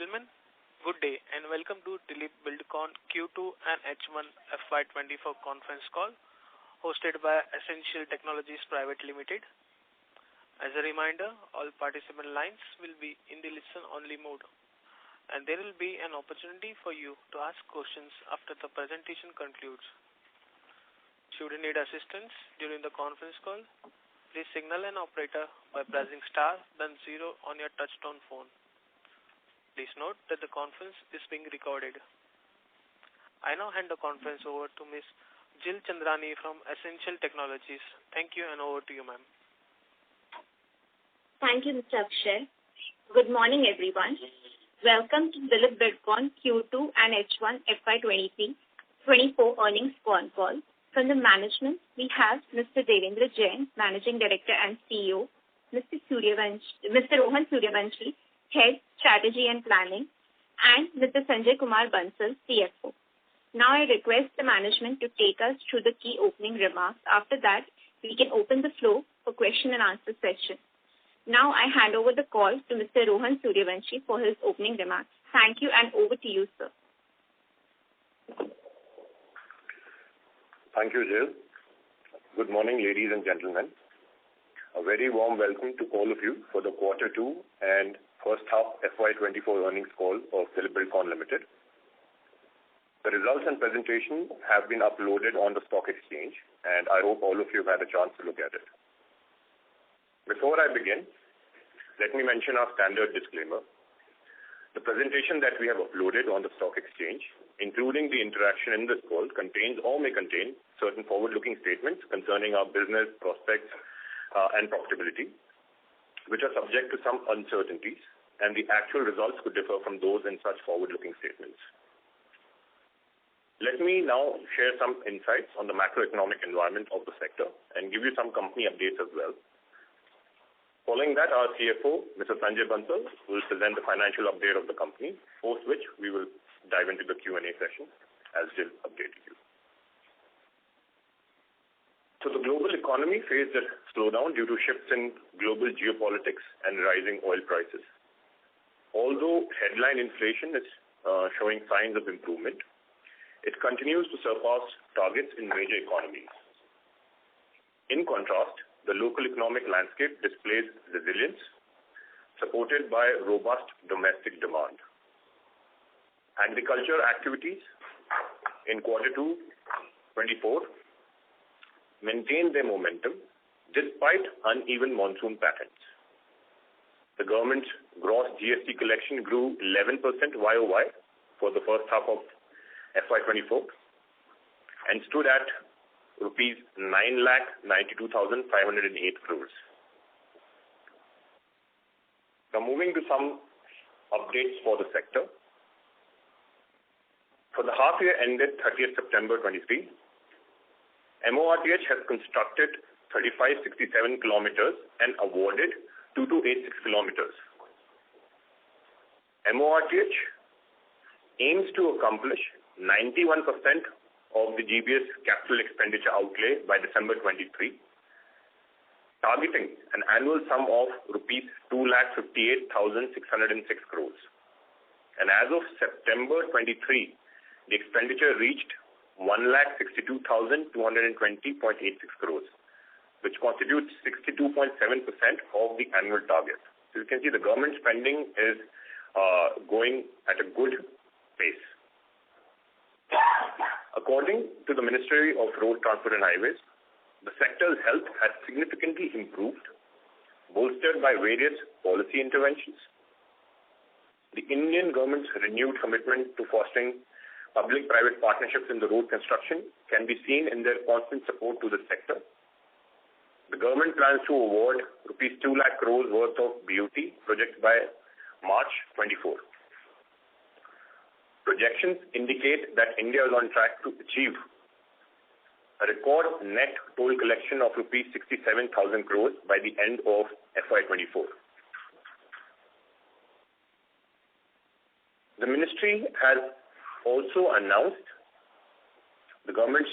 gentlemen, good day and welcome to Dilip Buildcon Q2 and H1 FY2024 conference call hosted by Essential Technologies Private Limited. As a reminder, all participant lines will be in the listen-only mode and there will be an opportunity for you to ask questions after the presentation concludes. Should you need assistance during the conference call, please signal an operator by pressing star then 0 on your touchtone phone. Please note that the conference is being recorded. I now hand the conference over to Ms. Jill Chandrani from Essential Technologies. Thank you and over to you, ma'am. Thank you, Mr. Akshay. Good morning, everyone. Welcome to Dilip Buildcon Q2 and H1 FY2023-24 earnings call. From the management, we have Mr. Devendra Jain, Managing Director and CEO, Mr. Rohan Suryavanshi, Head, Strategy and Planning, and Mr. Sanjay Kumar Bansal, CFO. Now I request the management to take us through the key opening remarks. After that, we can open the floor for question and answer session. Now I hand over the call to Mr. Rohan Suryavanshi for his opening remarks. Thank you and over to you, sir. Thank you, Jill. Good morning, ladies and gentlemen. A very warm welcome to all of you for the Quarter 2 and First Half FY24 earnings call of Dilip Buildcon Limited. The results and presentation have been uploaded on the stock exchange, and I hope all of you have had a chance to look at it. Before I begin, let me mention our standard disclaimer. The presentation that we have uploaded on the stock exchange, including the interaction in this call, contains or may contain certain forward-looking statements concerning our business, prospects, and profitability, which are subject to some uncertainties, and the actual results could differ from those in such forward-looking statements. Let me now share some insights on the macroeconomic environment of the sector and give you some company updates as well. Following that, our CFO, Mr. Sanjay Bansal, will present the financial update of the company, post which we will dive into the Q&A session as Jill updated you. So the global economy faced a slowdown due to shifts in global geopolitics and rising oil prices. Although headline inflation is showing signs of improvement, it continues to surpass targets in major economies. In contrast, the local economic landscape displays resilience, supported by robust domestic demand. Agriculture activities in Quarter 2, 24 maintained their momentum despite uneven monsoon patterns. The government's gross GST collection grew 11% YOY for the first half of FY24 and stood at rupees 9,92,508 crores. Now moving to some updates for the sector. For the half year ended 30th September 23, MORTH has constructed 3567 kilometers and awarded 2286 kilometers. MORTH aims to accomplish 91% of the GBS capital expenditure outlay by December 23, targeting an annual sum of rupees 2,58,606 crores. And as of September 23, the expenditure reached 1,62,220.86 crores, which constitutes 62.7% of the annual target. So you can see the government spending is going at a good pace. According to the Ministry of Road Transport and Highways, the sector's health has significantly improved, bolstered by various policy interventions. The Indian government's renewed commitment to fostering public-private partnerships in the road construction can be seen in their constant support to the sector. The government plans to award rupees 2 lakh crores worth of BOT projects by March 24. Projections indicate that India is on track to achieve a record net toll collection of rupees 67,000 crores by the end of FY24. The ministry has also announced the government's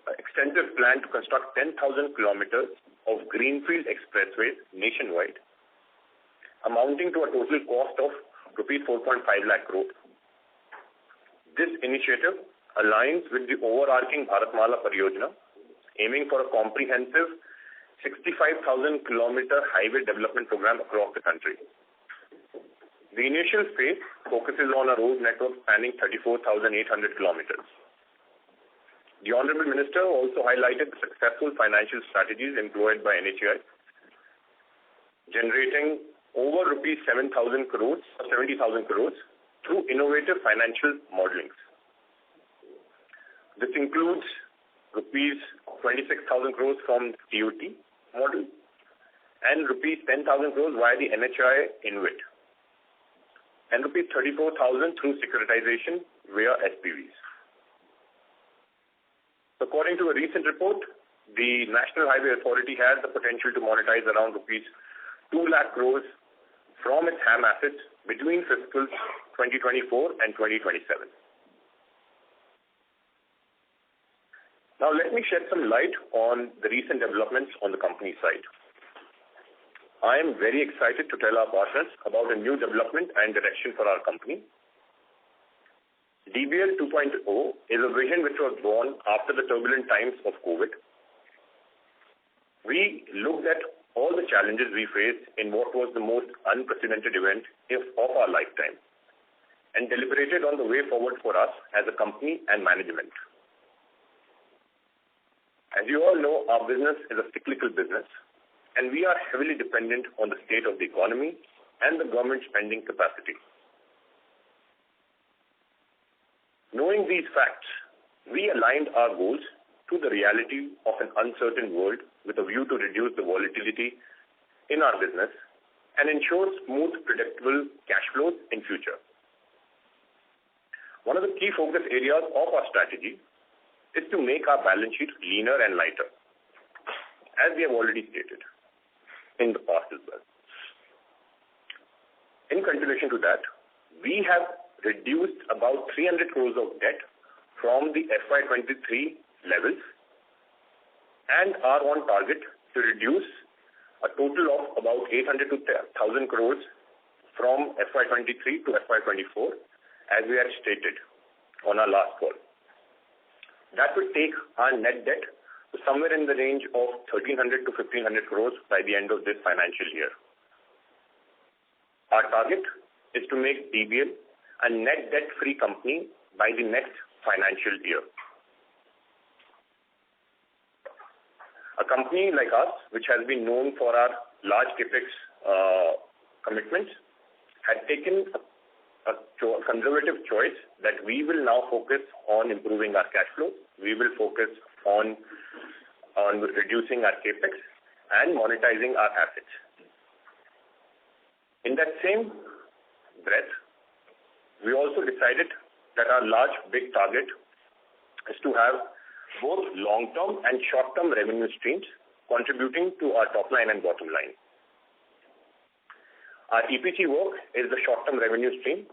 extensive plan to construct 10,000 kilometers of greenfield expressways nationwide, amounting to a total cost of rupees 4.5 lakh crore. This initiative aligns with the overarching Bharatmala Pariyojana, aiming for a comprehensive 65,000 kilometer highway development program across the country. The initial phase focuses on a road network spanning 34,800 kilometers. The Honorable Minister also highlighted the successful financial strategies employed by NHAI, generating over rupees 70,000 crores through innovative financial modelings. This includes rupees 26,000 crores from TOT model and rupees 10,000 crores via the NHAI InvIT and rupees 34,000 through securitization via SPVs. According to a recent report, the National Highway Authority has the potential to monetize around rupees 2 lakh crores from its HAM assets between fiscals 2024 and 2027. Now let me shed some light on the recent developments on the company side. I am very excited to tell our partners about a new development and direction for our company. DBL 2.0 is a vision which was born after the turbulent times of COVID. We looked at all the challenges we faced in what was the most unprecedented event of our lifetime and deliberated on the way forward for us as a company and management. As you all know, our business is a cyclical business, and we are heavily dependent on the state of the economy and the government spending capacity. Knowing these facts, we aligned our goals to the reality of an uncertain world with a view to reduce the volatility in our business and ensure smooth, predictable cash flows in future. One of the key focus areas of our strategy is to make our balance sheet leaner and lighter, as we have already stated in the past as well. In continuation to that, we have reduced about 300 crores of debt from the FY23 levels and are on target to reduce a total of about 800 to 1,000 crores from FY23 to FY24, as we had stated on our last call. That would take our net debt to somewhere in the range of 1,300 to 1,500 crores by the end of this financial year. Our target is to make DBL a net debt-free company by the next financial year. A company like us, which has been known for our large capex commitments, had taken a conservative choice that we will now focus on improving our cash flow. We will focus on reducing our capex and monetizing our assets. In that same breath, we also decided that our large, big target is to have both long-term and short-term revenue streams contributing to our top line and bottom line. Our EPC work is the short-term revenue stream,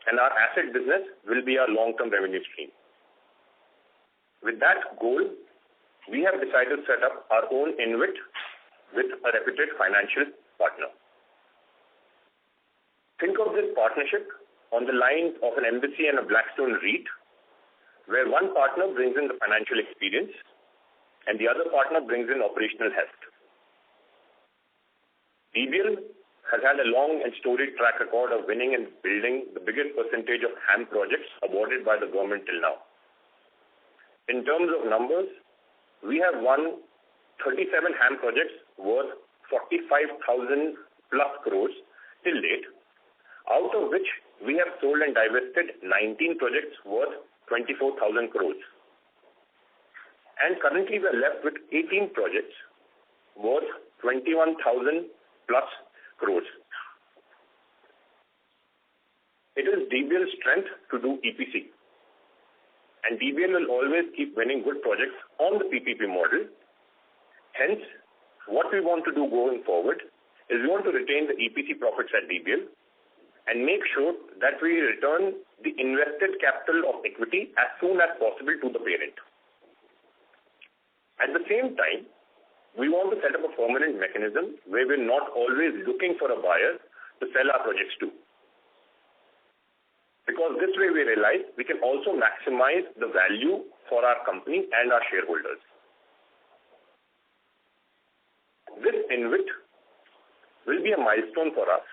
and our asset business will be our long-term revenue stream. With that goal, we have decided to set up our own InvIT with a reputed financial partner. Think of this partnership on the lines of an embassy and a Blackstone REIT, where one partner brings in the financial experience and the other partner brings in operational heft. DBL has had a long and storied track record of winning and building the biggest percentage of HAM projects awarded by the government till now. In terms of numbers, we have won 37 HAM projects worth 45,000 plus crores till date, out of which we have sold and divested 19 projects worth 24,000 crores. And currently we are left with 18 projects worth 21,000 plus crores. It is DBL's strength to do EPC. And DBL will always keep winning good projects on the PPP model. Hence, what we want to do going forward is we want to retain the EPC profits at DBL and make sure that we return the invested capital of equity as soon as possible to the parent. At the same time, we want to set up a permanent mechanism where we're not always looking for a buyer to sell our projects to. because this way we realize we can also maximize the value for our company and our shareholders. This InvIT will be a milestone for us,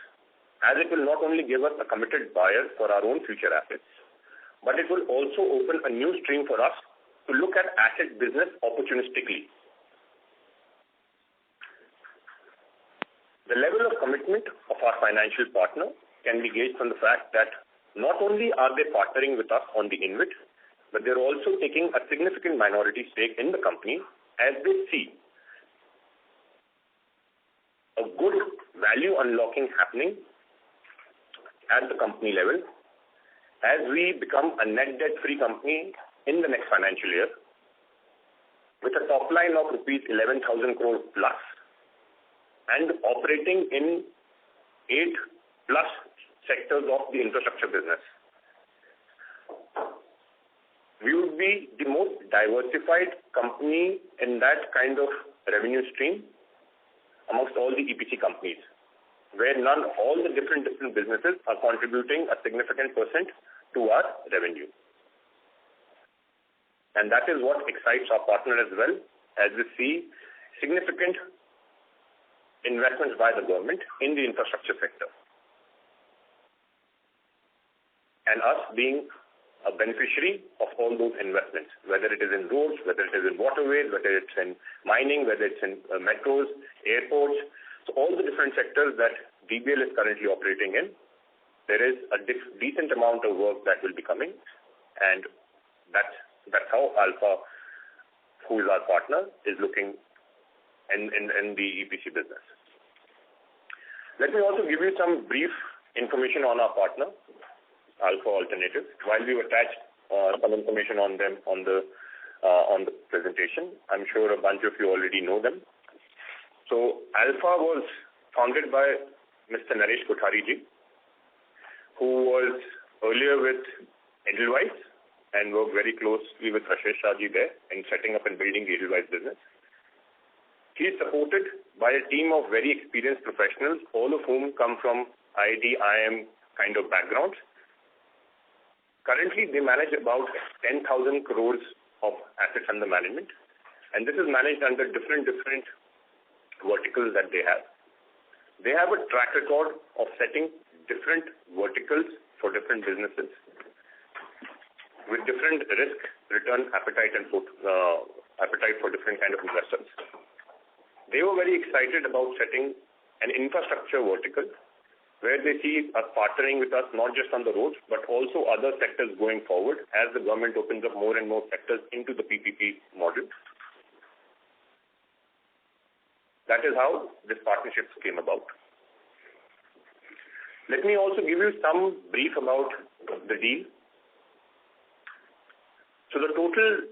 as it will not only give us a committed buyer for our own future assets, but it will also open a new stream for us to look at asset business opportunistically. The level of commitment of our financial partner can be gauged from the fact that not only are they partnering with us on the InvIT, but they're also taking a significant minority stake in the company as they see a good value unlocking happening at the company level as we become a net debt-free company in the next financial year with a top line of rupees 11,000 crore plus and operating in 8 plus sectors of the infrastructure business. We would be the most diversified company in that kind of revenue stream amongst all the EPC companies, where all the different businesses are contributing a significant percent to our revenue. And that is what excites our partner as well, as we see significant investments by the government in the infrastructure sector. And us being a beneficiary of all those investments, whether it is in roads, whether it is in waterways, whether it's in mining, whether it's in metros, airports. So all the different sectors that DBL is currently operating in, there is a decent amount of work that will be coming, and that's how Alpha, who is our partner, is looking in the EPC business. Let me also give you some brief information on our partner, Alpha Alternatives, while we've attached some information on them on the presentation. I'm sure a bunch of you already know them. So Alpha was founded by Mr. Naresh Kothari ji, who was earlier with Edelweiss and worked very closely with Rashesh Shah ji there in setting up and building the Edelweiss business. He is supported by a team of very experienced professionals, all of whom come from IIT, IIM kind of backgrounds. Currently, they manage about 10,000 crores of assets under management, and this is managed under different verticals that they have. They have a track record of setting different verticals for different businesses with different risk, return, appetite, and appetite for different kind of investors. They were very excited about setting an infrastructure vertical where they see us partnering with us not just on the roads, but also other sectors going forward as the government opens up more and more sectors into the PPP model. That is how this partnership came about. Let me also give you some brief about the deal. So the total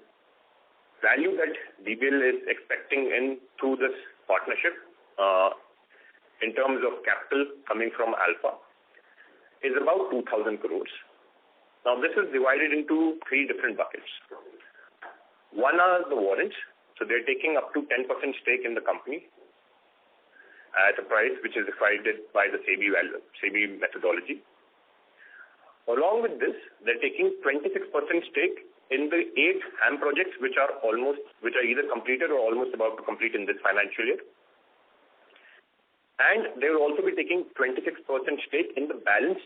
value that DBL is expecting in through this partnership in terms of capital coming from Alpha is about 2,000 crores. Now this is divided into 3 different buckets. One are the warrants. So they're taking up to 10% stake in the company at a price which is decided by the SEBI methodology. Along with this, they're taking 26% stake in the 8 HAM projects which are either completed or almost about to complete in this financial year. And they will also be taking 26% stake in the balance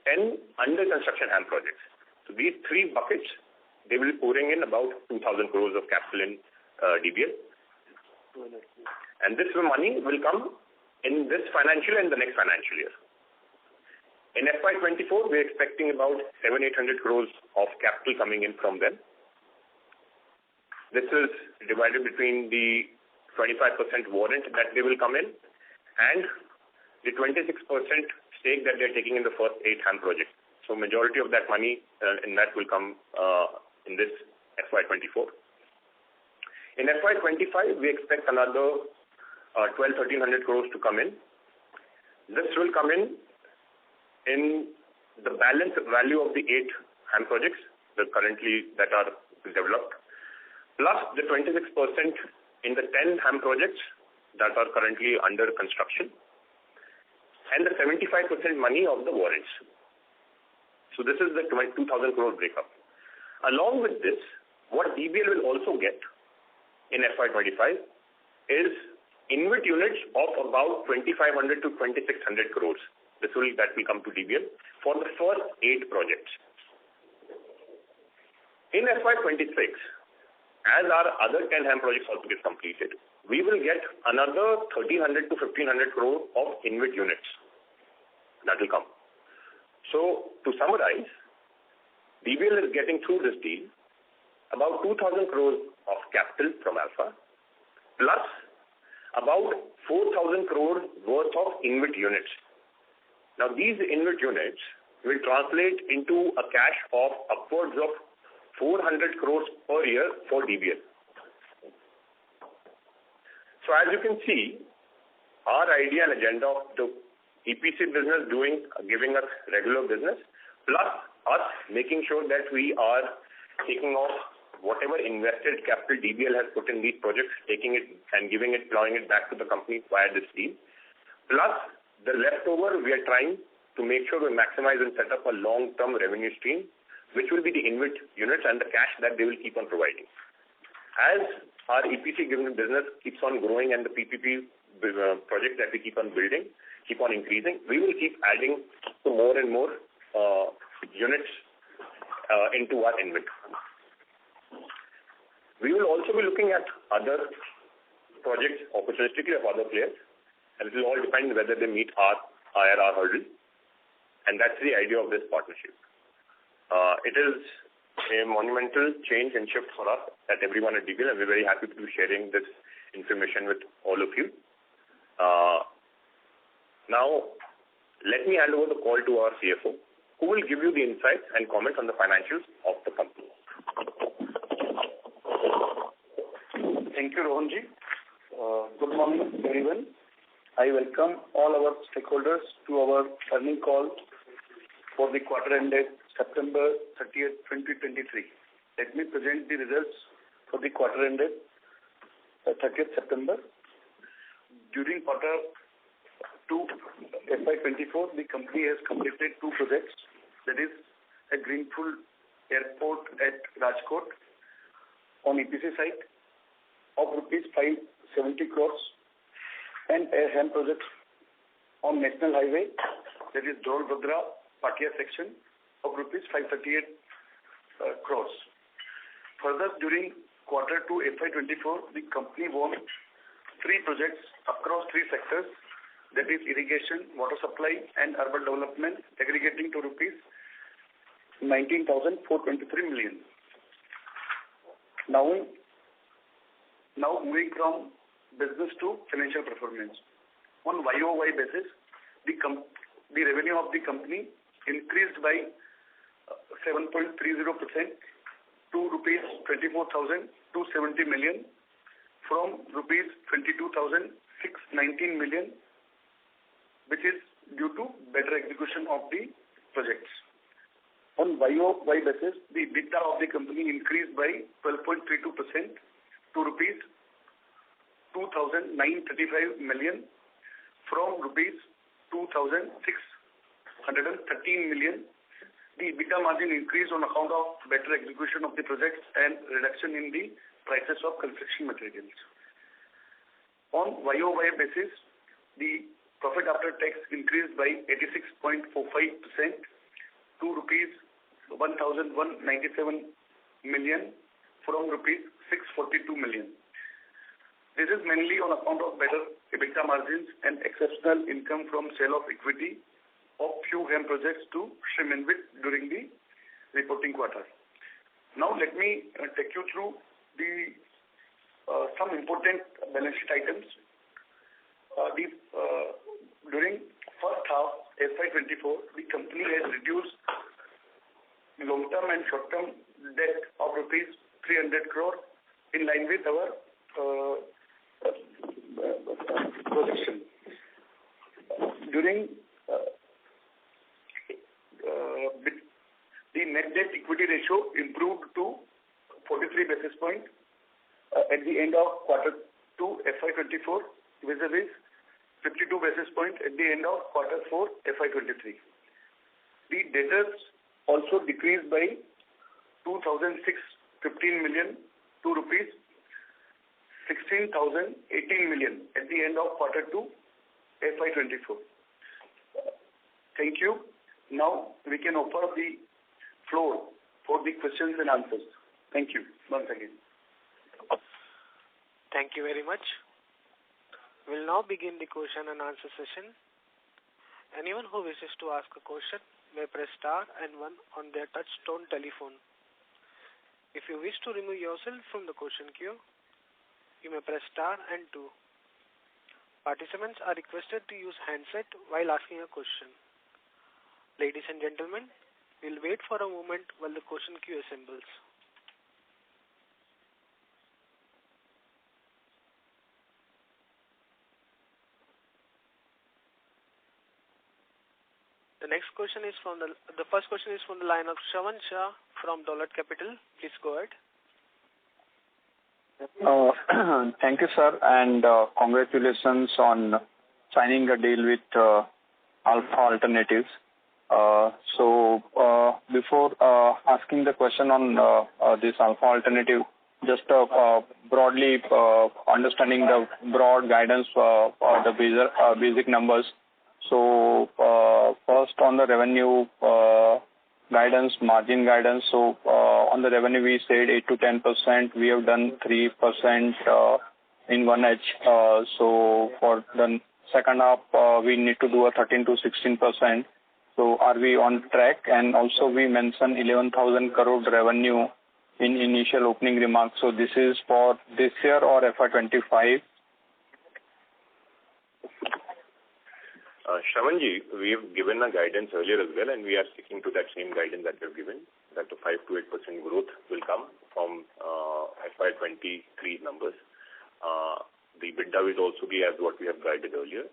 10 under construction HAM projects. So these 3 buckets, they will be pouring in about 2,000 crores of capital in DBL. And this money will come in this financial and the next financial year. In FY24, we're expecting about 700-800 crores of capital coming in from them. This is divided between the 25% warrant that they will come in and the 26% stake that they're taking in the first 8 HAM projects. So majority of that money in that will come in this FY24. In FY25, we expect another 1,200-1,300 crores to come in. This will come in the balance value of the 8 HAM projects that are developed, plus the 26% in the 10 HAM projects that are currently under construction, and the 75% money of the warrants. So this is the 2,000 crore breakup. Along with this, what DBL will also get in FY25 is InvIT units of about 2,500 to 2,600 crores. That will come to DBL for the first 8 projects. In FY26, as our other 10 HAM projects also get completed, we will get another 1,300 to 1,500 crore of InvIT units. That will come. So, to summarize, DBL is getting through this deal about 2,000 crores of capital from Alpha, plus about 4,000 crores worth of InvIT units. Now, these InvIT units will translate into a cash of upwards of 400 crores per year for DBL. So, as you can see, our idea and agenda of the EPC business giving us regular business, plus us making sure that we are taking off whatever invested capital DBL has put in these projects, taking it and plowing it back to the company via this deal. Plus, the leftover, we are trying to make sure we maximize and set up a long-term revenue stream, which will be the InvIT units and the cash that they will keep on providing. As our EPC business keeps on growing and the PPP projects that we keep on building, keep on increasing, we will keep adding to more and more units into our InvIT. We will also be looking at other projects opportunistically of other players, and it will all depend whether they meet our IRR hurdle, and that's the idea of this partnership. It is a monumental change and shift for us at everyone at DBL, and we're very happy to be sharing this information with all of you. Now, let me hand over the call to our CFO, who will give you the insights and comments on the financials of the company. Thank you, Rohanji. Good morning, everyone. I welcome all our stakeholders to our earnings call for the quarter ended September 30th, 2023. Let me present the results for the quarter ended 30th September. During quarter 2 FY24, the company has completed 2 projects, that is a greenfield airport at Rajkot on EPC site of rupees 570 crores and a HAM project on National Highway, that is Dhol-Bhadra Patia section of rupees 538 crores. Further, during quarter 2 FY24, the company won 3 projects across 3 sectors, that is irrigation, water supply and urban development, aggregating to rupees 19,423 million. Now moving from business to financial performance. On YOY basis, the revenue of the company increased by 7.30% to rupees 24,270 million from rupees 22,619 million, which is due to better execution of the projects. On YOY basis, the EBITDA of the company increased by 12.32% to rupees 2,935 million from rupees 2,613 million. The EBITDA margin increased on account of better execution of the projects and reduction in the prices of construction materials. On YOY basis, the profit after tax increased by 86.45% to rupees 1,197 million from rupees 642 million. This is mainly on account of better EBITDA margins and exceptional income from sale of equity of few HAM projects to Shrim InvIT during the reporting quarter. Now let me take you through the some important balance sheet items. During first half FY24, the company has reduced long-term and short-term debt of rupees 300 crore in line with our projection. During the net debt equity ratio improved to 43 basis points at the end of quarter 2 FY24 vis-a-vis 52 basis points at the end of quarter 4 FY23. The debtors also decreased by 2,615 million to rupees 16,018 million at the end of Q2 FY24. Thank you. Now we can open up the floor for the questions and answers. Thank you once again. Thank you very much. We'll now begin the question and answer session. Anyone who wishes to ask a question may press star and 1 on their touch-tone telephone. If you wish to remove yourself from the question queue, you may press star and 2. Participants are requested to use handset while asking a question. Ladies and gentlemen, we'll wait for a moment while the question queue assembles. The first question is from the line of Shravan Shah from Dolat Capital. Please go ahead. Thank you, sir, and congratulations on signing a deal with Alpha Alternatives. Before asking the question on this Alpha Alternative, just broadly understanding the broad guidance for the basic numbers. So first on the revenue guidance, margin guidance. So on the revenue we said 8 to 10%. We have done 3% in 1H. So for the second half we need to do a 13 to 16%. So are we on track? And also we mentioned 11,000 crore revenue in initial opening remarks. So this is for this year or FY25? Shravanji, we have given a guidance earlier as well, and we are sticking to that same guidance that we have given, that the 5 to 8% growth will come from FY23 numbers. The EBITDA will also be as what we have guided earlier.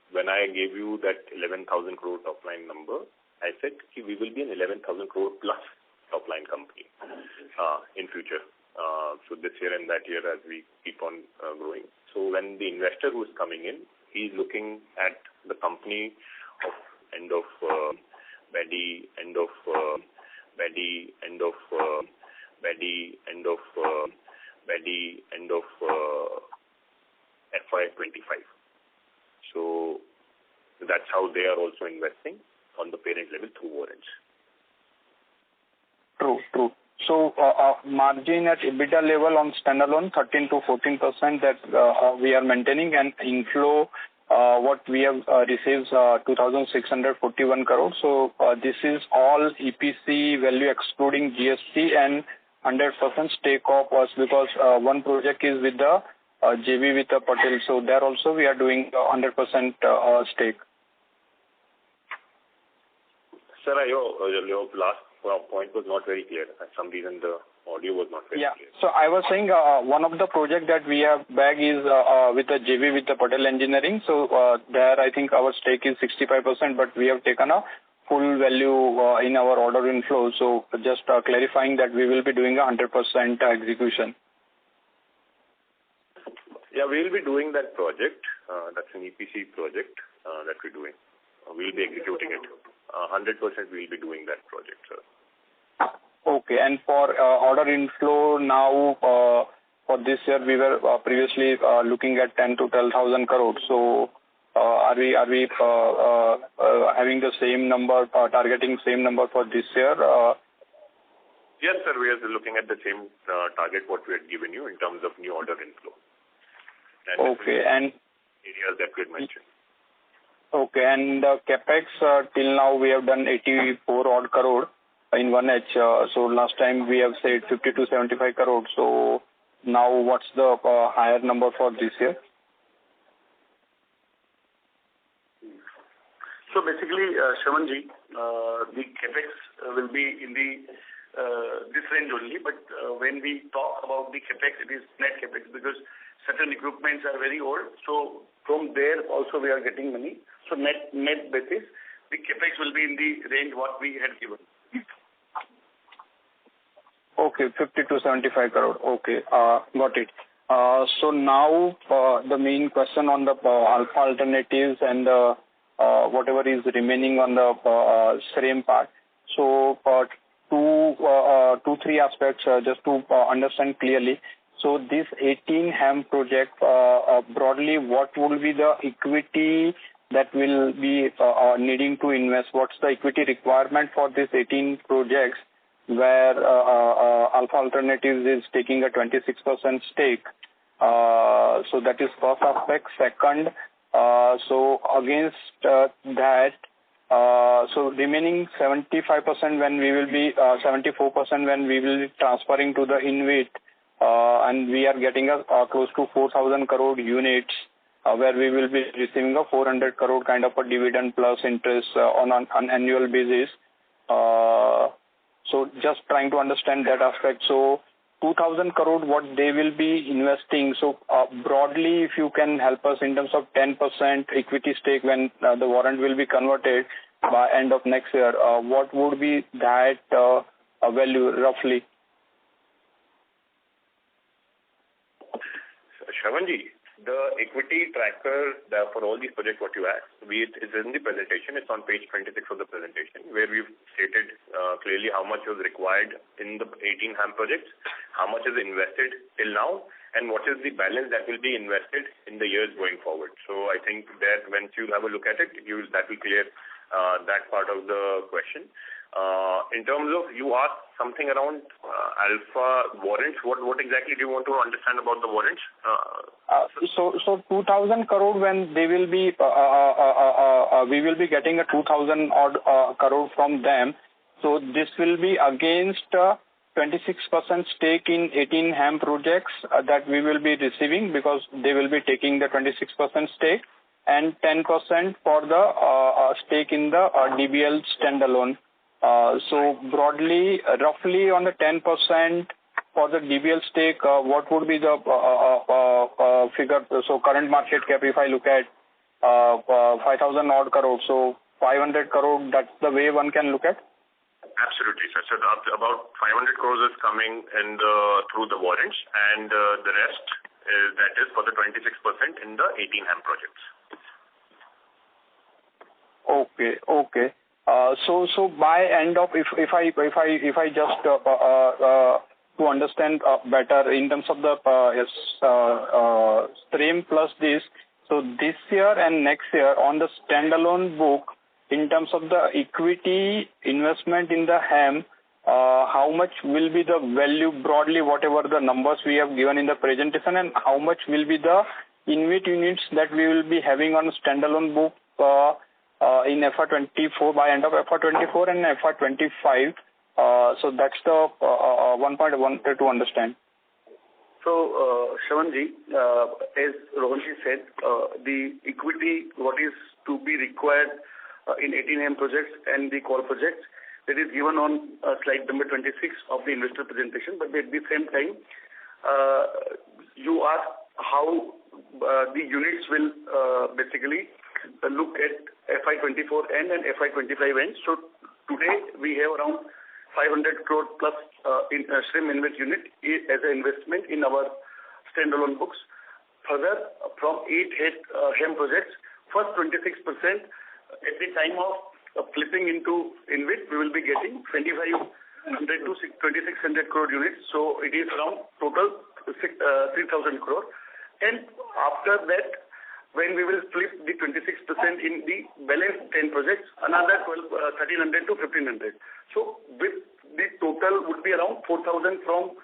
When I gave you that 11,000 crore top line number, I said we will be an 11,000 crore plus top line company in future. So this year and that year as we keep on growing. So when the investor who is coming in, he's looking at the company of end of FY25. So that's how they are also investing on the parent level through warrants. True. So margin at EBITDA level on standalone 13 to 14% that we are maintaining, and inflow what we have received 2,641 crore. So this is all EPC value excluding GST and 100% stake of us, because one project is with the JV with the Patel. So there also we are doing 100% stake. Sir, your last point was not very clear. For some reason the audio was not very clear. So I was saying one of the project that we have bagged is with the JV with the Patel Engineering. So there I think our stake is 65%, but we have taken a full value in our order inflow. So just clarifying that we will be doing 100% execution. Yeah, we will be doing that project. That's an EPC project that we're doing. We'll be executing it. 100% we'll be doing that project, sir. Okay, and for order inflow now for this year, we were previously looking at 10 to 12,000 crores. So are we having the same number, targeting same number for this year? Yes, sir. We are looking at the same target what we had given you in terms of new order inflow. And okay, and areas that we had mentioned. Okay, and capex till now we have done 84 odd crore in 1H. So last time we have said 50 to 75 crore. So now what's the higher number for this year? So basically, Shravanji, the capex will be in the this range only. But when we talk about the capex, it is net capex because certain equipments are very old. So from there also we are getting money. So net basis, the capex will be in the range what we had given. Okay, 50 to 75 crore. Okay, got it. So now the main question on the Alpha Alternatives and whatever is remaining on the SRAM part. So three aspects just to understand clearly. So this 18 HAM project, broadly, what will be the equity that will be needing to invest? What's the equity requirement for this 18 projects where Alpha Alternatives is taking a 26% stake? So that is first aspect. Second, so against that, so remaining 75% when we will be 74% when we will be transferring to the InvIT, and we are getting a close to 4,000 crore units, where we will be receiving a 400 crore kind of a dividend plus interest on an annual basis. So just trying to understand that aspect. So 2,000 crore, what they will be investing. So broadly, if you can help us in terms of 10% equity stake when the warrant will be converted by end of next year, what would be that value roughly? Shravanji, the equity tracker for all these projects, what you asked, is in the presentation. It's on page 26 of the presentation, where we've stated clearly how much was required in the 18 HAM projects, how much is invested till now, and what is the balance that will be invested in the years going forward. So I think that once you have a look at it, that will clear that part of the question. In terms of, you asked something around Alpha warrants. What exactly do you want to understand about the warrants? So 2,000 crore when they will be, we will be getting a 2,000 odd crore from them. So this will be against 26% stake in 18 HAM projects that we will be receiving, because they will be taking the 26% stake, and 10% for the stake in the DBL standalone. So broadly, roughly on the 10% for the DBL stake, what would be the figure? So current market cap, if I look at 5,000 odd crore, so 500 crore, that's the way one can look at? Absolutely, sir. So about 500 crores is coming in through the warrants, and the rest that is for the 26% in the 18 HAM projects. Okay. So by end of, if I just to understand better in terms of the stream plus this, so this year and next year on the standalone book, in terms of the equity investment in the HAM, how much will be the value broadly, whatever the numbers we have given in the presentation, and how much will be the InvIT units that we will be having on standalone book in FY24, by end of FY24 and FY25. So that's the one point I wanted to understand. So, Shravanji, as Rohanji said, the equity, what is to be required in 18 HAM projects and the call projects, that is given on slide number 26 of the investor presentation. But at the same time, you asked how the units will basically look at FY24 and FY25 end. So today we have around 500 crore plus in stream InvIT unit as an investment in our standalone books. Further, from 8 HAM projects, first 26%, at the time of flipping into InvIT, we will be getting 2,500 to 2,600 crore units. So it is around total 3,000 crore. And after that, when we will flip the 26% in the balance 10 projects, another 1,300 to 1,500. So with the total would be around 4,000 from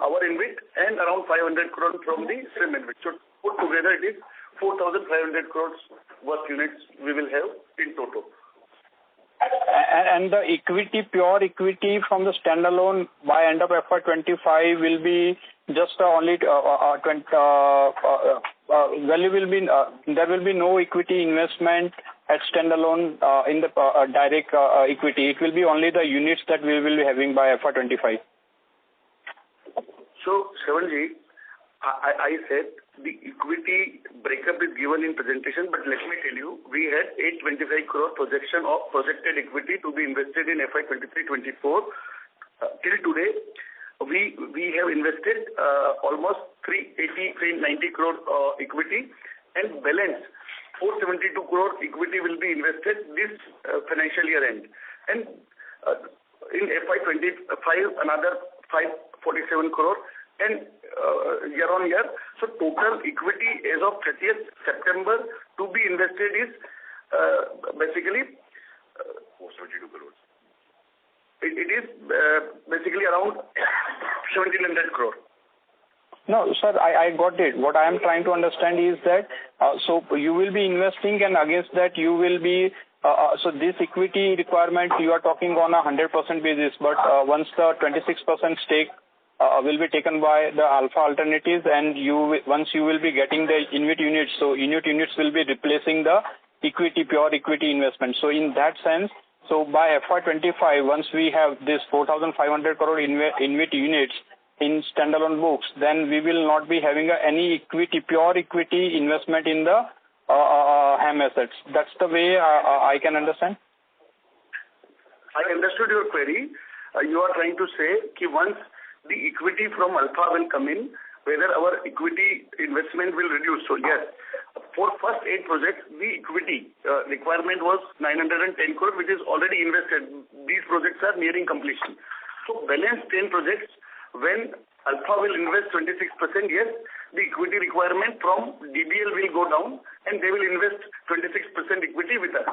our InvIT and around 500 crore from the stream InvIT. So put together it is 4,500 crores worth units we will have in total. And the equity, pure equity from the standalone by end of FY25 will be just only value will be there will be no equity investment at standalone in the direct equity. It will be only the units that we will be having by FY25. So, Shravanji, I said the equity breakup is given in presentation, but let me tell you, we had 825 crore projection of projected equity to be invested in FY23-24. Till today, we have invested almost 390 crore equity, and balance 472 crore equity will be invested this financial year end. And in FY25 another 547 crore, and year on year. So total equity as of 30th September to be invested is basically 472 crores. It is basically around 1,700 crore. No, sir, I got it. What I am trying to understand is that, so you will be investing, and against that you will be, so this equity requirement you are talking on a 100% basis, but once the 26% stake will be taken by the Alpha Alternatives, and once you will be getting the InvIT units, so InvIT units will be replacing the equity, pure equity investment. So in that sense, so by FY25, once we have this 4,500 crore InvIT units in standalone books, then we will not be having any equity, pure equity investment in the HAM assets. That's the way I can understand. I understood your query. You are trying to say that once the equity from Alpha will come in, whether our equity investment will reduce. So yes, for first 8 projects, the equity requirement was 910 crore, which is already invested. These projects are nearing completion. So balance 10 projects, when Alpha will invest 26%, yes, the equity requirement from DBL will go down, and they will invest 26% equity with us.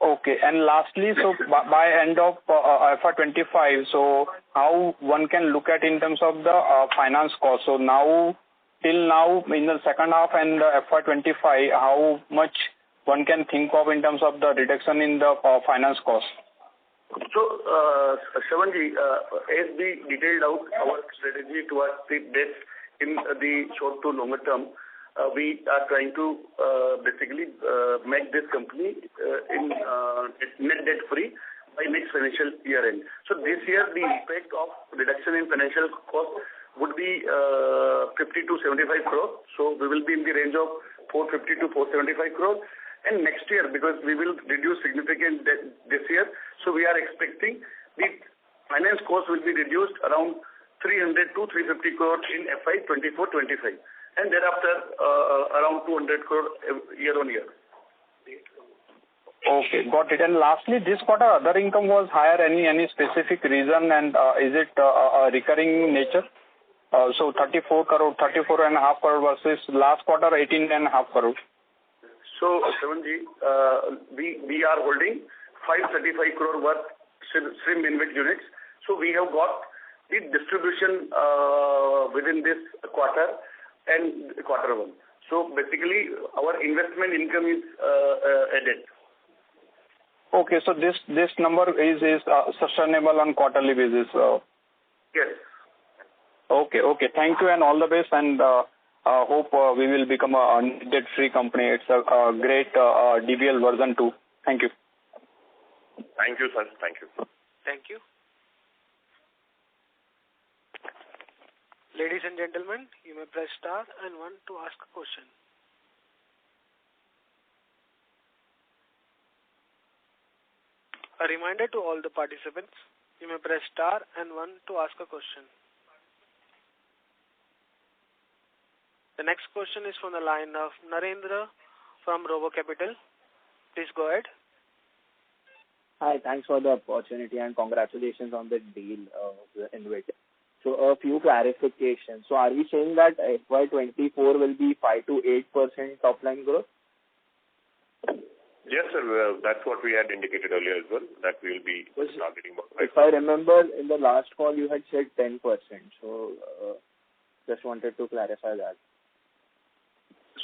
Okay. And lastly, so by end of FY25, so how one can look at in terms of the finance cost? So now, till now, in the second half and FY25, how much one can think of in terms of the reduction in the finance cost? So, Shravanji, as we detailed out our strategy towards the debt in the short to longer term, we are trying to basically make this company in net debt free by next financial year end. So this year the impact of reduction in financial cost would be 50 to 75 crore. So we will be in the range of 450 to 475 crore. And next year, because we will reduce significant debt this year, so we are expecting the finance cost will be reduced around 300 to 350 crore in FY24-25. And thereafter, around 200 crore year on year. Okay, got it. And lastly, this quarter other income was higher. Any specific reason, and is it a recurring in nature? So 34 crore, 34.5 crore versus last quarter 18.5 crore. So, Shravanji, we are holding 535 crore worth shrimp InvIT units. So we have got the distribution within this quarter and quarter one. So basically, our investment income is added. Okay, so this number is sustainable on quarterly basis. Yes. Okay. Thank you and all the best, and hope we will become a debt-free company. It's a great DBL version 2. Thank you. Thank you, sir. Thank you. Thank you. Ladies and gentlemen, you may press star and 1 to ask a question. A reminder to all the participants, you may press star and 1 to ask a question. The next question is from the line of Narendra from Robo Capital. Please go ahead. Hi, thanks for the opportunity and congratulations on the deal of the InvIT. So a few clarifications. So are we saying that FY24 will be 5 to 8% top line growth? Yes, sir. That's what we had indicated earlier as well, that we will be targeting. If I remember, in the last call you had said 10%. So just wanted to clarify that.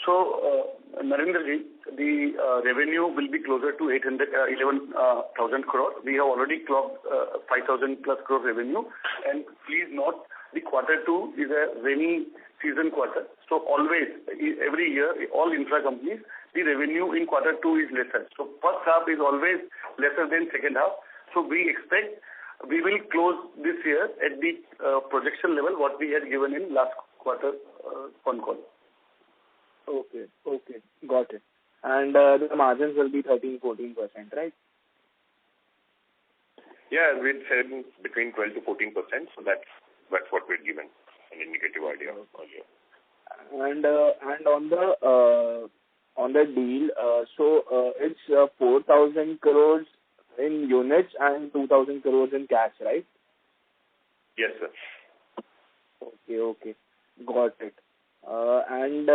So, Narendraji, the revenue will be closer to 11,000 crore. We have already clocked 5,000 plus crore revenue. And please note, the quarter 2 is a rainy season quarter. So always, every year, all infra companies, the revenue in quarter 2 is lesser. So first half is always lesser than second half. So we expect we will close this year at the projection level what we had given in last quarter Concall. Okay, got it. And the margins will be 13-14%, right? Yeah, we'd said between 12 to 14%, so that's what we'd given an indicative idea earlier. And on the deal, so it's 4,000 crores in units and 2,000 crores in cash, right? Yes, sir. Okay. Got it. On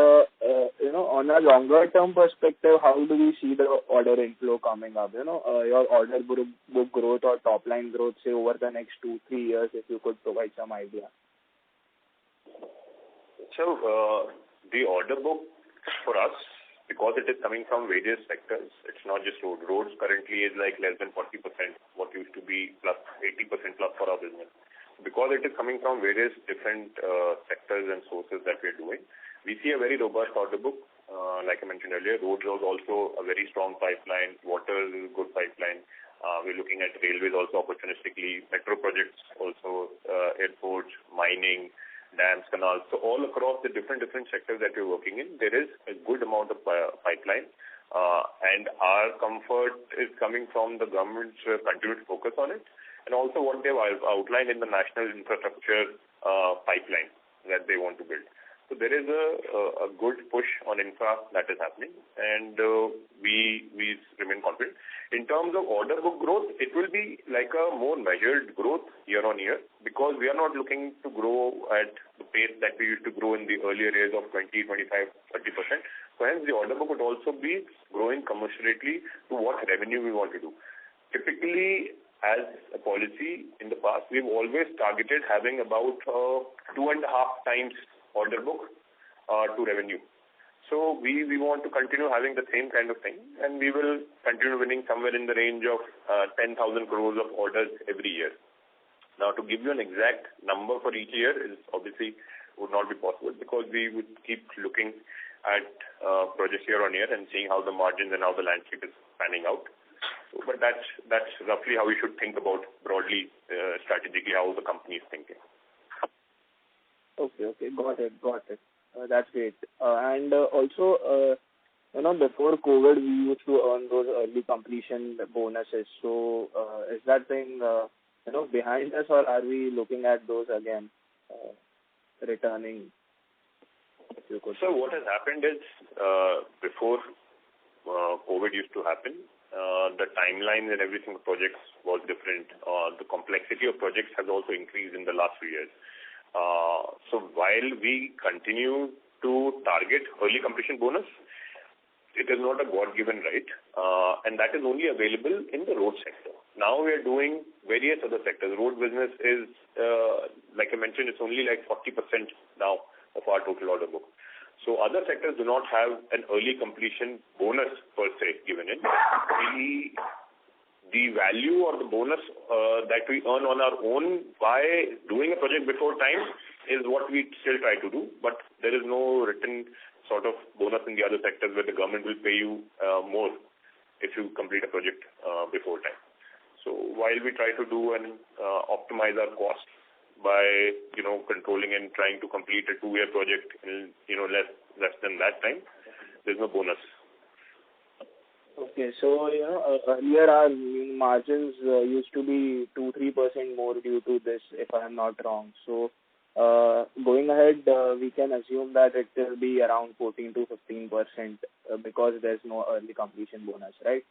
a longer term perspective, how do we see the order inflow coming up? Your order book growth or top line growth, say, over the next 2-3 years, if you could provide some idea. So, the order book for us, because it is coming from various sectors, it's not just road. Roads currently is like less than 40%, what used to be plus 80% plus for our business. Because it is coming from various different sectors and sources that we're doing, we see a very robust order book. Like I mentioned earlier, roads was also a very strong pipeline. Water is a good pipeline. We're looking at railways also opportunistically, metro projects also, airports, mining, dams, canals. So all across the different sectors that we're working in, there is a good amount of pipeline. And our comfort is coming from the government's continued focus on it, and also what they've outlined in the national infrastructure pipeline that they want to build. So there is a good push on infra that is happening, and we remain confident. In terms of order book growth, it will be like a more measured growth year on year, because we are not looking to grow at the pace that we used to grow in the earlier years of 20, 25, 30%. So hence the order book would also be growing commensurately to what revenue we want to do. Typically, as a policy in the past, we've always targeted having about 2.5 times order book to revenue. So we want to continue having the same kind of thing, and we will continue winning somewhere in the range of 10,000 crores of orders every year. Now, to give you an exact number for each year is obviously would not be possible, because we would keep looking at projects year on year and seeing how the margins and how the landscape is panning out. But that's roughly how we should think about broadly, strategically, how the company is thinking. Okay. Got it. That's great. And also, before COVID, we used to earn those early completion bonuses. So, is that thing, behind us, or are we looking at those again, returning? If you could. So what has happened is, before COVID used to happen, the timelines and everything of projects was different. The complexity of projects has also increased in the last few years. So while we continue to target early completion bonus, it is not a God-given right, and that is only available in the road sector. Now we are doing various other sectors. Road business is, like I mentioned, it's only like 40% now of our total order book. So other sectors do not have an early completion bonus per se given in. The value or the bonus that we earn on our own by doing a project before time is what we still try to do, but there is no written sort of bonus in the other sectors where the government will pay you more if you complete a project before time. So while we try to do and optimize our costs by controlling and trying to complete a 2-year project in less than that time, there's no bonus. Okay, so earlier our margins used to be 2-3% more due to this, if I am not wrong. So going ahead, we can assume that it will be around 14 to 15% because there's no early completion bonus, right?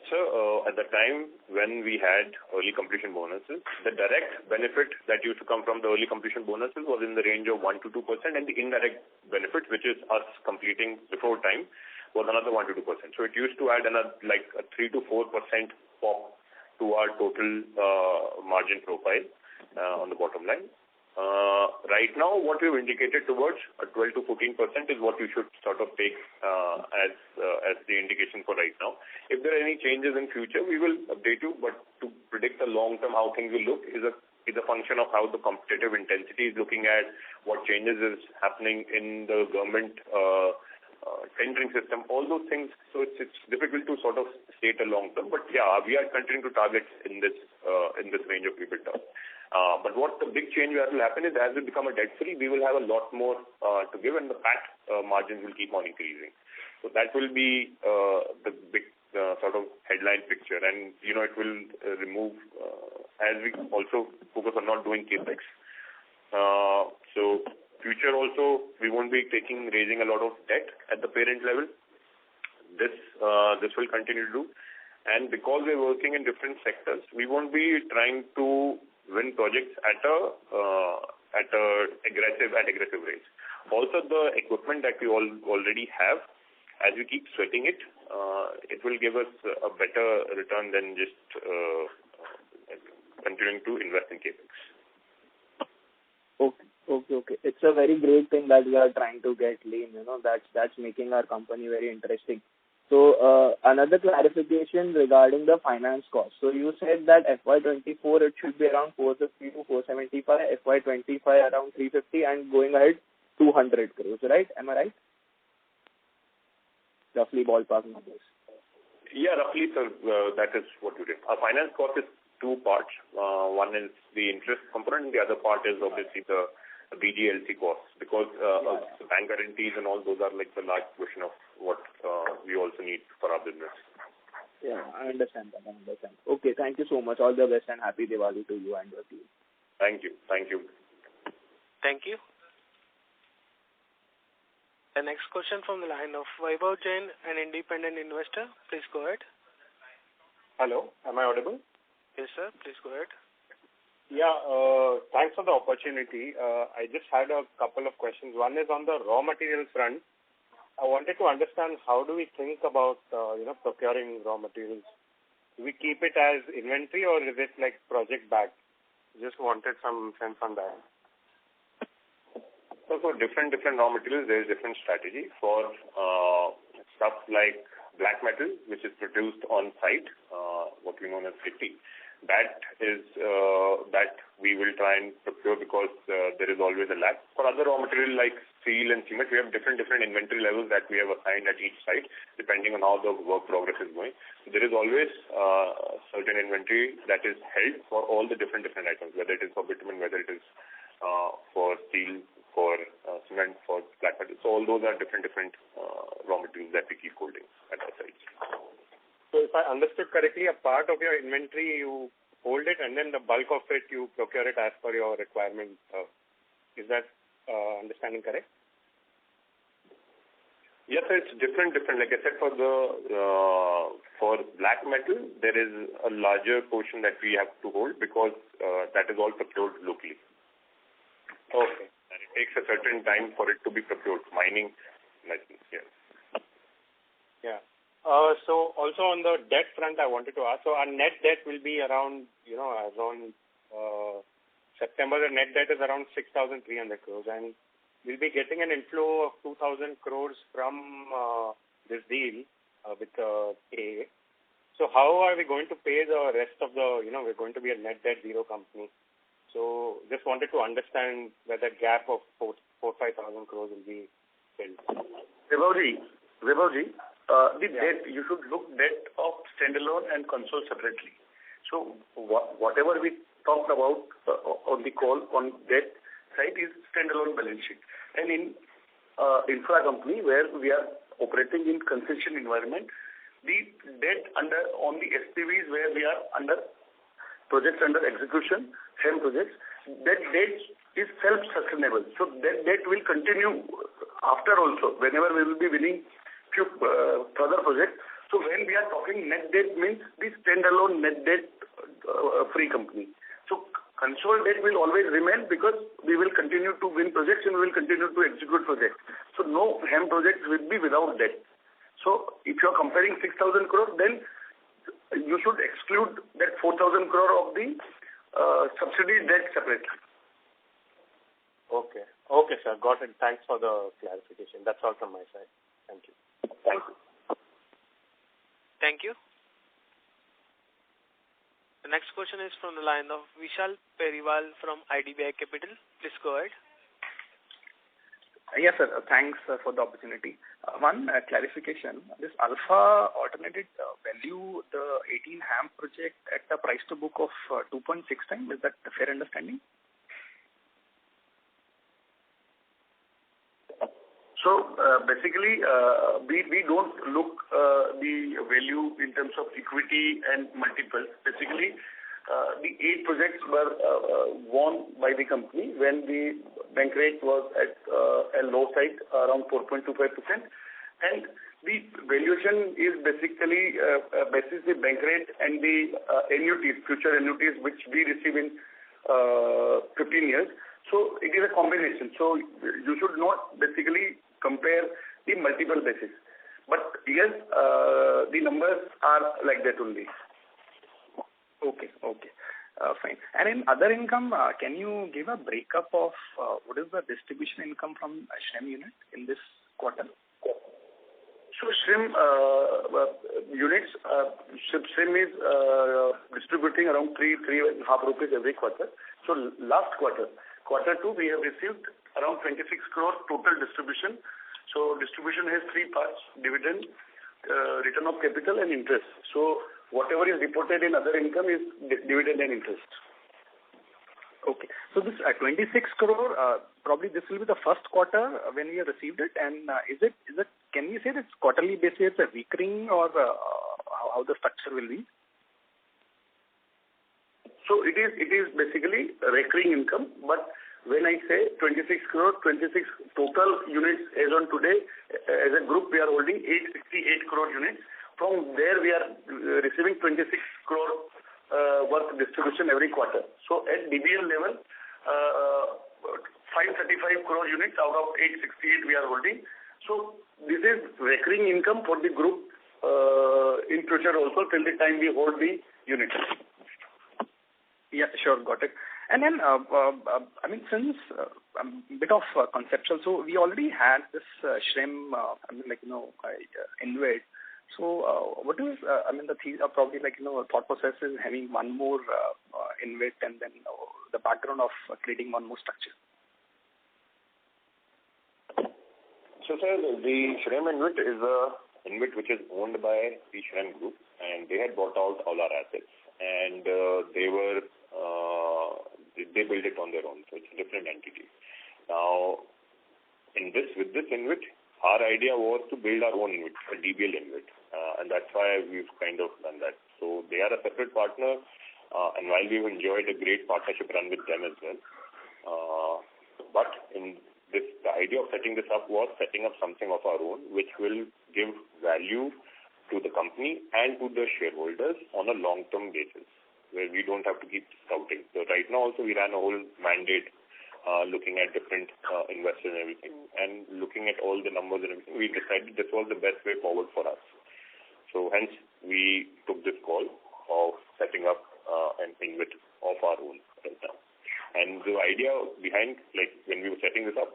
So at the time when we had early completion bonuses, the direct benefit that used to come from the early completion bonuses was in the range of 1 to 2%, and the indirect benefit, which is us completing before time, was another 1 to 2%. So it used to add another like a 3 to 4% pop to our total margin profile on the bottom line. Right now, what we've indicated towards 12 to 14% is what you should sort of take as the indication for right now. If there are any changes in future, we will update you. But to predict the long term how things will look is a function of how the competitive intensity is looking at, what changes is happening in the government tendering system, all those things. So it's difficult to sort of state a long term. But yeah, we are continuing to target in this range of EBITDA. But what the big change that will happen is as we become a debt free, we will have a lot more to give, and the PAT margins will keep on increasing. So that will be the big sort of headline picture, and it will remove as we also focus on not doing capex. So future also we won't be raising a lot of debt at the parent level. This will continue to do. And because we're working in different sectors, we won't be trying to win projects at aggressive rates. Also, the equipment that we already have, as we keep sweating it, it will give us a better return than just continuing to invest in capex. Okay. It's a very great thing that we are trying to get lean. That's making our company very interesting. So another clarification regarding the finance cost. So you said that FY24 it should be around 450 to 475, FY25 around 350, and going ahead 200 crores, right? Am I right? Roughly ballpark numbers. Yeah, roughly, sir. That is what you did. Our finance cost is two parts. One is the interest component, and the other part is obviously the BGLC costs, because the bank guarantees and all those are like the large portion of what we also need for our business. Yeah, I understand that. Okay, thank you so much. All the best and happy Diwali to you and your team. Thank you. Thank you. The next question from the line of Vaibhav Jain, an independent investor. Please go ahead. Hello, am I audible? Yes, sir. Please go ahead. Yeah, thanks for the opportunity. I just had a couple of questions. One is on the raw material front. I wanted to understand how do we think about procuring raw materials? Do we keep it as inventory or is it like project backed? Just wanted some sense on that. So for different raw materials, there is different strategy. For stuff like black metal, which is produced on site, what we know as city, that we will try and procure because there is always a lag. For other raw material like steel and cement, we have different inventory levels that we have assigned at each site depending on how the work progress is going. So there is always certain inventory that is held for all the different items, whether it is for bitumen, whether it is for steel, for cement, for black metal. So all those are different raw materials that we keep holding at our sites. So if I understood correctly, a part of your inventory you hold it and then the bulk of it you procure it as per your requirement. Is that understanding correct? Yes, it's different. Like I said, for black metal, there is a larger portion that we have to hold because that is all procured locally. Okay. And it takes a certain time for it to be procured. Mining license, yes. Yeah. So also on the debt front, I wanted to ask. So our net debt will be around, as on September, the net debt is around 6,300 crores, and we'll be getting an inflow of 2,000 crores from this deal with AA. So how are we going to pay the rest of the? We're going to be a net debt zero company. So just wanted to understand where that gap of 4,000-5,000 crores will be filled. Vibhavji, the debt, you should look debt of standalone and console separately. So whatever we talked about on the call on debt side is standalone balance sheet. And in infra company where we are operating in concession environment, the debt on the SPVs where we are under projects under execution, HAM projects, that debt is self-sustainable. So that debt will continue after also, whenever we will be winning few further projects. So when we are talking net debt means the standalone net debt free company. So console debt will always remain because we will continue to win projects and we will continue to execute projects. So no HAM projects will be without debt. So if you are comparing 6,000 crore, then you should exclude that 4,000 crore of the subsidy debt separately. Okay, sir. Got it. Thanks for the clarification. That's all from my side. Thank you. Thank you. The next question is from the line of Vishal Periwal from IDBI Capital. Please go ahead. Yes, sir. Thanks for the opportunity. One clarification. This Alpha alternated value the 18 HAM project at the price to book of 2.6 times. Is that a fair understanding? So basically, we don't look the value in terms of equity and multiples. Basically, the 8 projects were won by the company when the bank rate was at a low side, around 4.25%. And The valuation is basically basis the bank rate and the annuities, future annuities, which we receive in 15 years. So it is a combination. So you should not basically compare the multiple basis. But yes, the numbers are like that only. Okay. Fine. And in other income, can you give a breakup of what is the distribution income from SHRM unit in this quarter? So SHRM units, SHRM is distributing around 3.5 rupees every quarter. So last quarter 2, we have received around 26 crore total distribution. So distribution has three parts: dividend, return of capital, and interest. So whatever is reported in other income is dividend and interest. Okay. So this 26 crore, probably this will be the first quarter when we have received it. And is it? Can we say that it's quarterly basis, a recurring, or how the structure will be? So it is basically recurring income. But when I say 26 crore, 26 total units as on today, as a group, we are holding 868 crore units. From there, we are receiving 26 crore worth distribution every quarter. So at DBL level, 535 crore units out of 868 we are holding. So this is recurring income for the group in future also till the time we hold the units. Yeah, sure, got it. And then, I mean, since a bit of conceptual, so we already had this SHRM, InvIT. So what is, the probably thought process is having one more InvIT and then the background of creating one more structure. So, sir, the SHRM InvIT is a InvIT which is owned by the SHRM Group, and they had bought out all our assets, and they built it on their own, so it's a different entity. Now, with this InvIT, our idea was to build our own InvIT, a DBL InvIT, and that's why we've kind of done that. So they are a separate partner, and while we've enjoyed a great partnership run with them as well, but the idea of setting this up was setting up something of our own, which will give value to the company and to the shareholders on a long-term basis, where we don't have to keep scouting. So right now also we ran a whole mandate looking at different investors and everything, and looking at all the numbers and everything, we decided this was the best way forward for us. So hence we took this call of setting up an InvIT of our own right now. And the idea behind, when we were setting this up,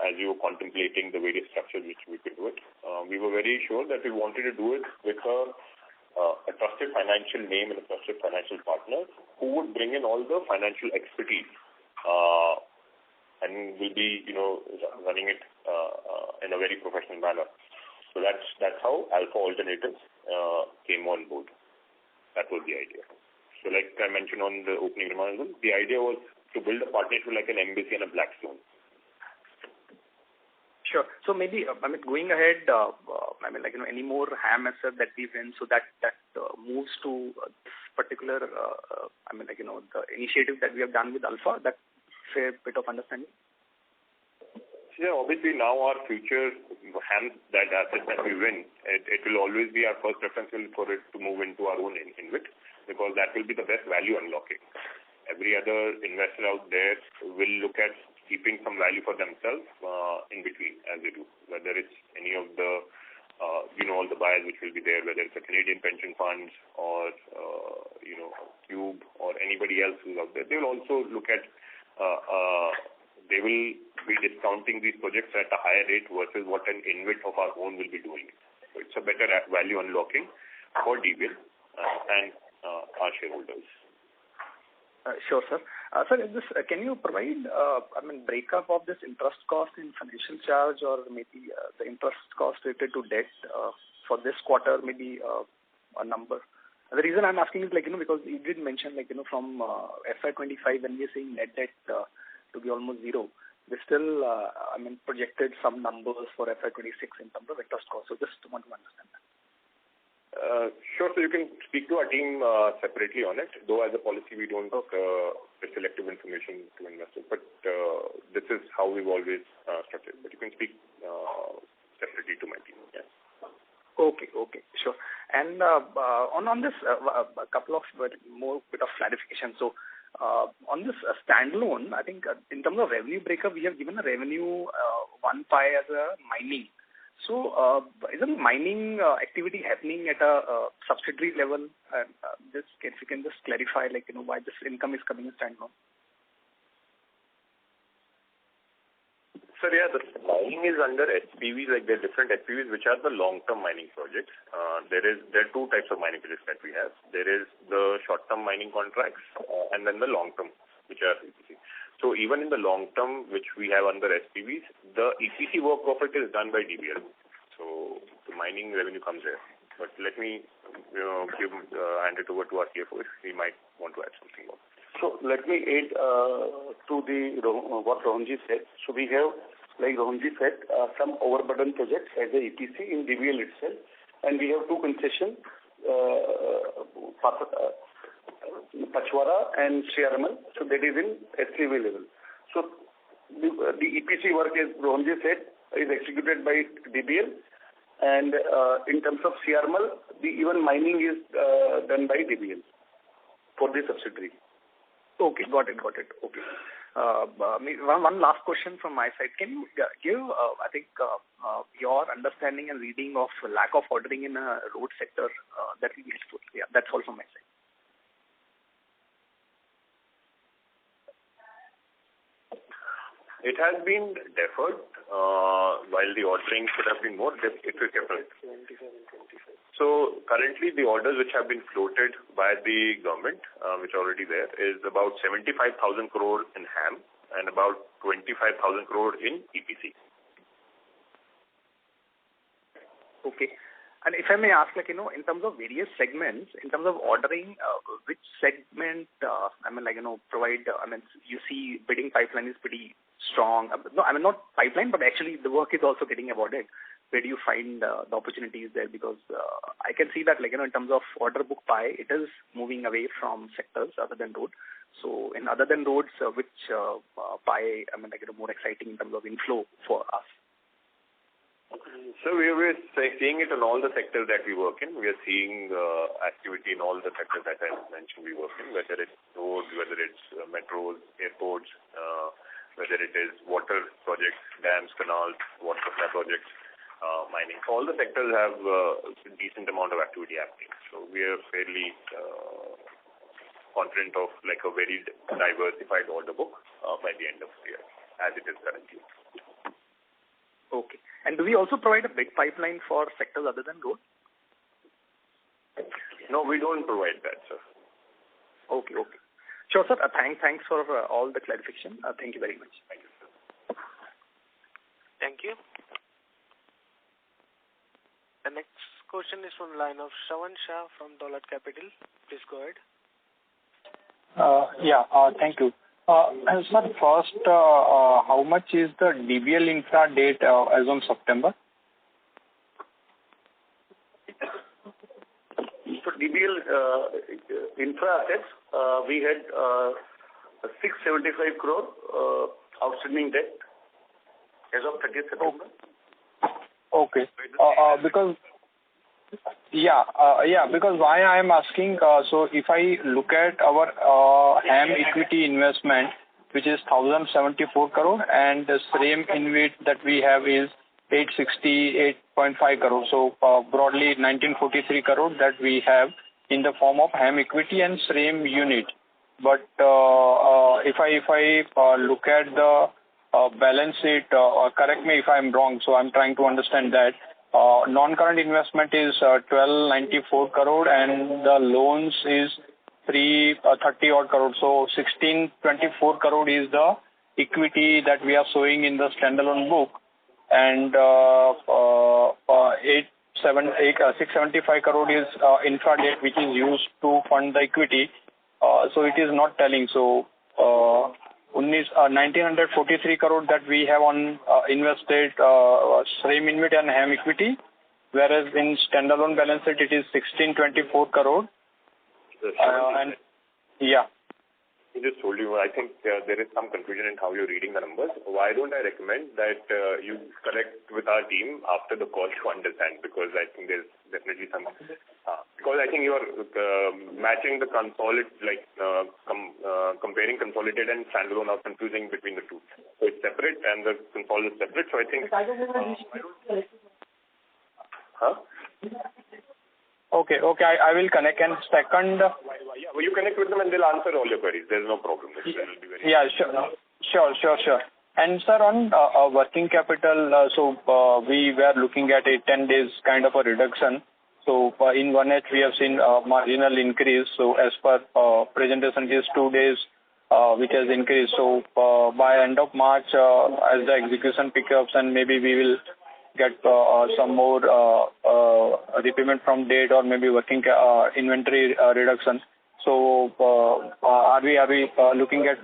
as we were contemplating the various structures which we could do it, we were very sure that we wanted to do it with a trusted financial name and a trusted financial partner who would bring in all the financial expertise and will be, running it in a very professional manner. So that's how Alpha Alternatives came on board. That was the idea. So like I mentioned on the opening remarks, the idea was to build a partnership like an embassy and a Blackstone. Sure. So maybe, going ahead, any more HAM asset that we win, so that moves to this particular, the initiative that we have done with Alpha, that fair bit of understanding? Yeah, obviously now our future HAM, that asset that we win, it will always be our first preference for it to move into our own InvIT, because that will be the best value unlocking. Every other investor out there will look at keeping some value for themselves in between, as they do, whether it's any of the, all the buyers which will be there, whether it's a Canadian pension funds or, Cube or anybody else who's out there. They will also look at, they will be discounting these projects at a higher rate versus what an InvIT of our own will be doing. So it's a better value unlocking for DBL and our shareholders. Sure, sir. Sir, can you provide, breakup of this interest cost in financial charge, or maybe the interest cost related to debt for this quarter, maybe a number? The reason I'm asking is, because you did mention, from FY25, when we're saying net debt to be almost zero, we still, projected some numbers for FY26 in terms of interest cost. So just want to understand that. Sure. So you can speak to our team separately on it, though as a policy we don't give selective information to investors, but this is how we've always structured. But you can speak separately to my team. Yes. Okay, sure. And on this, a couple of more bit of clarification. So, on this standalone, I think in terms of revenue breakup, we have given a revenue one pie as a mining. So, isn't mining activity happening at a subsidiary level? Just if you can just clarify, why this income is coming in standalone. Sir, yeah, the mining is under SPVs, there are different SPVs which are the long-term mining projects. There are two types of mining projects that we have. There is the short-term mining contracts and then the long-term, which are EPC. So even in the long-term, which we have under SPVs, the EPC work of it is done by DBL. So the mining revenue comes there. But let me hand it over to our CFO if he might want to add something more. So let me add to what Rohanji said. So we have, like Rohanji said, some overburden projects as a EPC in DBL itself, and we have two concessions, Pachwara and Sriaraman. So that is in SPV level. So the EPC work, as Rohanji said, is executed by DBL, and in terms of Sriaraman, even mining is done by DBL for the subsidiary. Okay, got it. Okay. One last question from my side. Can you give, your understanding and reading of lack of ordering in a road sector? That will be useful. Yeah, that's all from my side. It has been deferred. While the ordering should have been more, it was deferred. So currently the orders which have been floated by the government, which are already there, is about 75,000 crore in HAM and about 25,000 crore in EPC. Okay. And if I may ask, in terms of various segments, in terms of ordering, which segment, provide, you see bidding pipeline is pretty strong. No, not pipeline, but actually the work is also getting awarded. Where do you find the opportunities there? Because I can see that, in terms of order book pie, it is moving away from sectors other than road. So in other than roads, which pie, more exciting in terms of inflow for us? So we were seeing it in all the sectors that we work in. We are seeing activity in all the sectors that I mentioned we work in, whether it's roads, whether it's metros, airports, whether it is water projects, dams, canals, water supply projects, mining. So all the sectors have a decent amount of activity happening. So we are fairly confident of a very diversified order book by the end of the year, as it is currently. Okay. And do we also provide a big pipeline for sectors other than road? No, we don't provide that, sir. Okay. Sure, sir. Thanks for all the clarification. Thank you very much. Thank you, sir. Thank you. The next question is from the line of Shravan Shah from Dolat Capital. Please go ahead. Thank you. Sir, first, how much is the DBL infra debt as on September? So DBL infra assets, we had 675 crore outstanding debt as of 30th September. Okay. Because why I am asking, so if I look at our HAM equity investment, which is 1,074 crore, and the SRAM InvIT that we have is 868.5 crore. So broadly 1943 crore that we have in the form of HAM equity and SRAM unit. But if I look at the balance sheet, correct me if I am wrong, so I'm trying to understand that. Non-current investment is 1294 crore and the loans is 330 odd crore. So 1624 crore is the equity that we are showing in the standalone book, and 675 crore is infra debt which is used to fund the equity. So it is not telling. So 1943 crore that we have on invested SRAM InvIT and HAM equity, whereas in standalone balance sheet it is 1624 crore. I just told you, I think there is some confusion in how you're reading the numbers. Why don't I recommend that you connect with our team after the call to understand, because I think there's definitely some, because I think you are matching the comparing consolidated and standalone are confusing between the two. So it's separate and the consolidated is separate. So I think, Okay, I will connect. And second, you connect with them and they'll answer all your queries. There's no problem. Sure. And sir, on working capital, we were looking at a 10 days kind of a reduction. So in 1H we have seen a marginal increase. So as per presentation, it is 2 days which has increased. So by end of March, as the execution pickups, and maybe we will get some more repayment from date, or maybe working inventory reduction. So are we looking at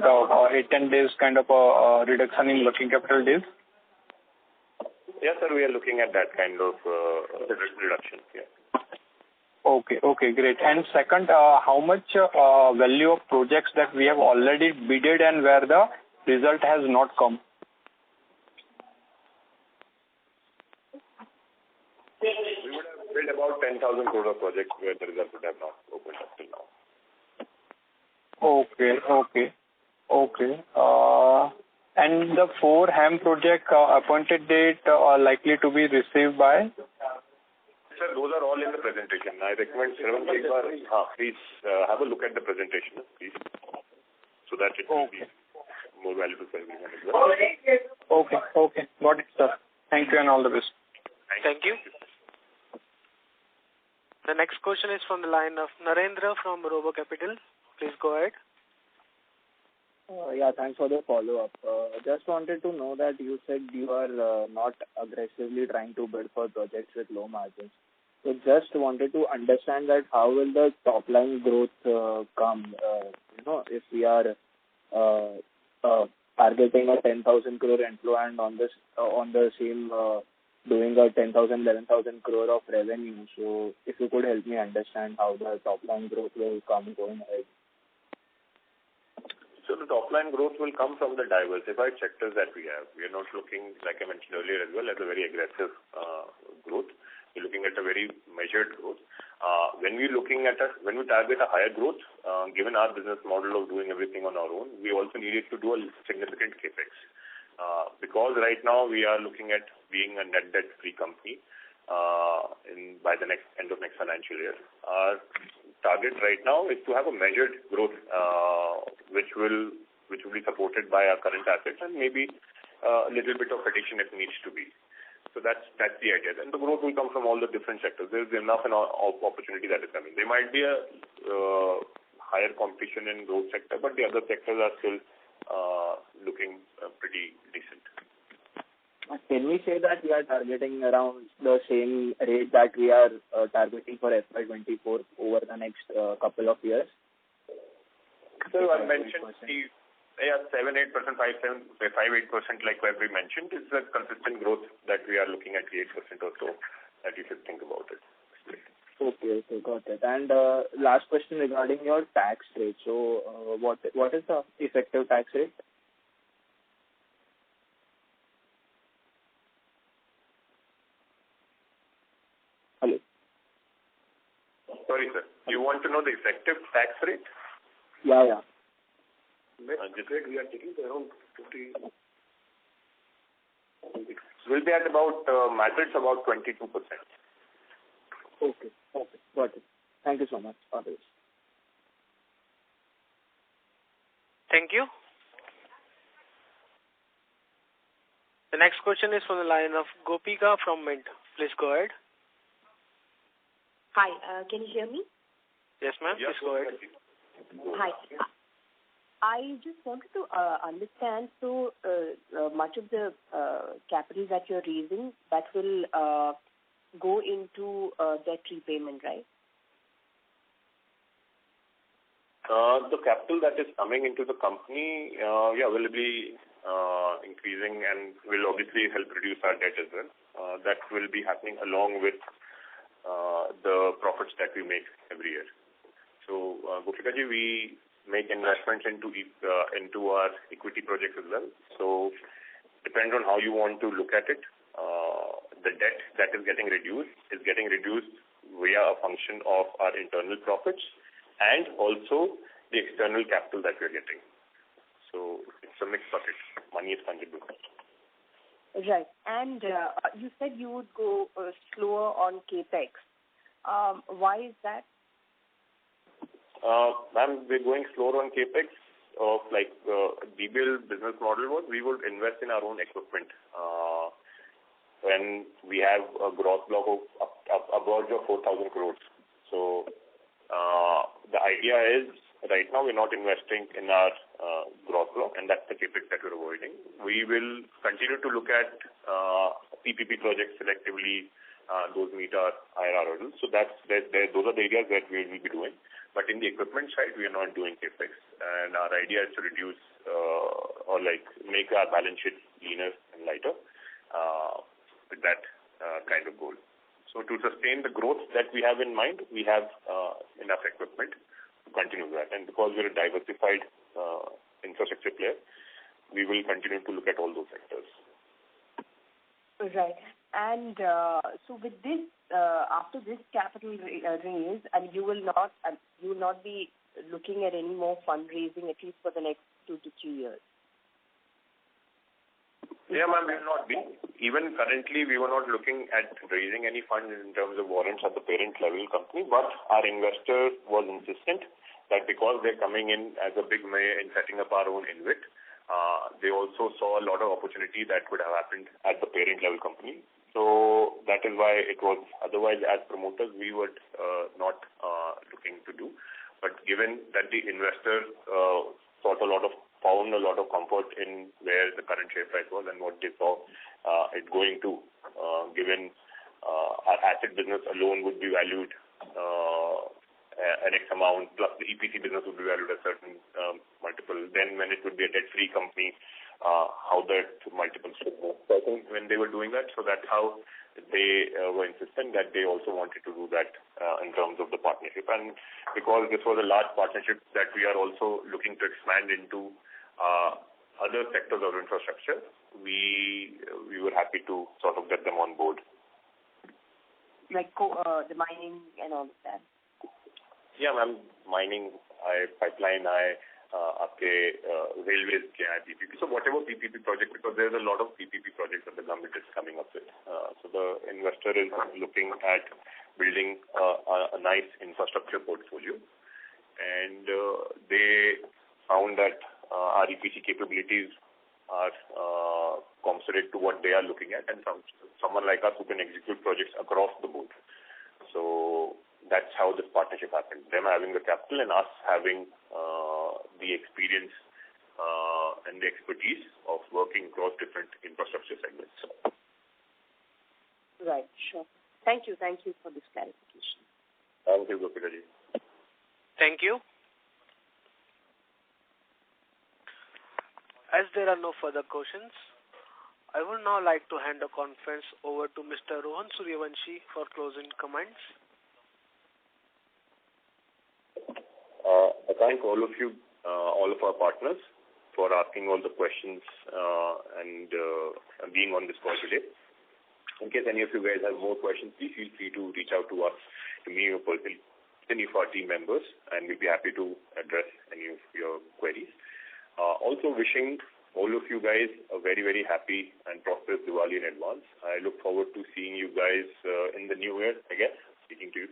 10 days kind of a reduction in working capital days? Yes, sir, we are looking at that kind of reduction. Yeah. Okay, great. And second, how much value of projects that we have already bidded and where the result has not come? We would have bid about 10,000 crore of projects where the result would have not opened up till now. Okay. And the 4 HAM project appointed date likely to be received by? Sir, those are all in the presentation. I recommend please have a look at the presentation, please, so that it will be more valuable for everyone as well. Okay. Got it, sir. Thank you and all the best. Thank you. The next question is from the line of Narendra from Robo Capital. Please go ahead. Thanks for the follow-up. Just wanted to know that you said you are not aggressively trying to bid for projects with low margins. So just wanted to understand that how will the top line growth come? If we are targeting a 10,000 crore inflow and on the same doing a 10,000, 11,000 crore of revenue. So if you could help me understand how the top line growth will come going ahead. So the top line growth will come from the diversified sectors that we have. We are not looking, like I mentioned earlier as well, at a very aggressive growth. We're looking at a very measured growth. When we target a higher growth, given our business model of doing everything on our own, we also needed to do a significant capex. Because right now we are looking at being a net debt-free company by the end of next financial year. Our target right now is to have a measured growth, which will be supported by our current assets and maybe a little bit of addition if needs to be. So that's the idea. And the growth will come from all the different sectors. There's enough opportunity that is coming. There might be a higher competition in road sector, but the other sectors are still looking pretty decent. Can we say that we are targeting around the same rate that we are targeting for FY24 over the next couple of years? So I mentioned 7-8%, 5-8%, like what we mentioned, is a consistent growth that we are looking at 8% or so, that you should think about it. Okay, got it. And last question regarding your tax rate. So what is the effective tax rate? Hello. Sorry, sir. You want to know the effective tax rate? Yeah. This rate we are taking around 50. We'll be at about matrix about 22%. Okay, got it. Thank you so much for this. Thank you. The next question is from the line of Gopika from Mint. Please go ahead. Hi, can you hear me? Yes, ma'am. Yes, please go ahead. Hi. I just wanted to understand, so much of the capital that you're raising, that will go into debt repayment, right? The capital that is coming into the company, will be increasing and will obviously help reduce our debt as well. That will be happening along with the profits that we make every year. So, Gopika ji, we make investments into our equity projects as well. So depends on how you want to look at it. The debt that is getting reduced via a function of our internal profits and also the external capital that we're getting. So it's a mixed bucket. Money is fungible. Right. And you said you would go slower on capex. Why is that? Ma'am, we're going slower on capex. DBL business model was we would invest in our own equipment when we have a gross block of upwards of 4,000 crores. So the idea is right now we're not investing in our gross block, and that's the capex that we're avoiding. We will continue to look at PPP projects selectively. Those meet our IRR hurdles. So those are the areas that we will be doing. But in the equipment side, we are not doing capex, and our idea is to reduce or make our balance sheet leaner and lighter with that kind of goal. So to sustain the growth that we have in mind, we have enough equipment to continue that. And because we're a diversified infrastructure player, we will continue to look at all those sectors. Right. And so with this, after this capital raise, and you will not be looking at any more fundraising, at least for the next 2 to 3 years. Yeah, ma'am, we will not be. Even currently, we were not looking at raising any funds in terms of warrants at the parent level company, but our investor was insistent that because they're coming in as a big mayor in setting up our own InvIT, they also saw a lot of opportunity that could have happened at the parent level company. So that is why it was, otherwise as promoters, we were not looking to do. But given that the investor found a lot of comfort in where the current share price was and what they saw it going to, given our asset business alone would be valued an X amount, plus the EPC business would be valued a certain multiple. Then when it would be a debt-free company, how that multiple should move. So I think when they were doing that, so that's how they were insistent that they also wanted to do that in terms of the partnership. And because this was a large partnership that we are also looking to expand into other sectors of infrastructure, we were happy to sort of get them on board. Like the mining and all of that? Yeah, ma'am. Mining, pipeline, railways, PPP. So whatever PPP project, because there's a lot of PPP projects that the government is coming up with. So the investor is looking at building a nice infrastructure portfolio. And they found that our EPC capabilities are commensurate to what they are looking at, and someone like us who can execute projects across the board. So that's how this partnership happened. Them having the capital and us having the experience and the expertise of working across different infrastructure segments. Right, sure. Thank you for this clarification. Thank you, Gopinaji. Thank you. As there are no further questions, I would now like to hand the conference over to Mr. Rohan Suryavanshi for closing comments. I thank all of you, all of our partners, for asking all the questions and being on this call today. In case any of you guys have more questions, please feel free to reach out to us, to me or personally, any of our team members, and we'll be happy to address any of your queries. Also wishing all of you guys a very, very happy and prosperous Diwali in advance. I look forward to seeing you guys in the new year, I guess, speaking to you.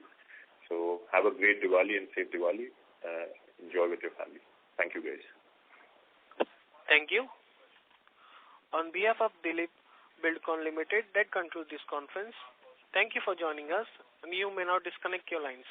So have a great Diwali and safe Diwali. Enjoy with your family. Thank you, guys. Thank you. On behalf of Dilip Buildcon Limited, that concludes this conference. Thank you for joining us, and you may now disconnect your lines.